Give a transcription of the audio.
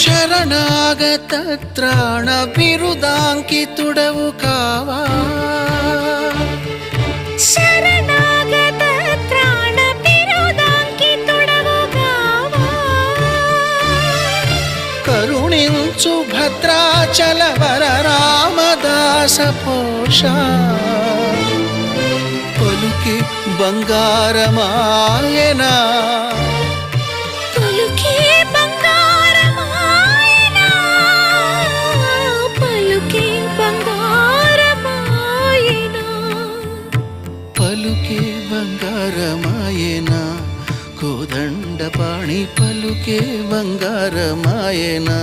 శరణాగత త్రాణ బిరుదాంకితుడవు కావా, శరణాగత త్రాణ బిరుదాంకితుడవు కావా, కరుణించు భద్రాచల వర రామదాస పోష, పలుకి బంగారమాయనా, పలుకే బంగారమాయనా, పలుకే బంగారమాయనా, పలుకే బంగారమాయనా, కోదండపాణి పలుకే బంగారమాయనా.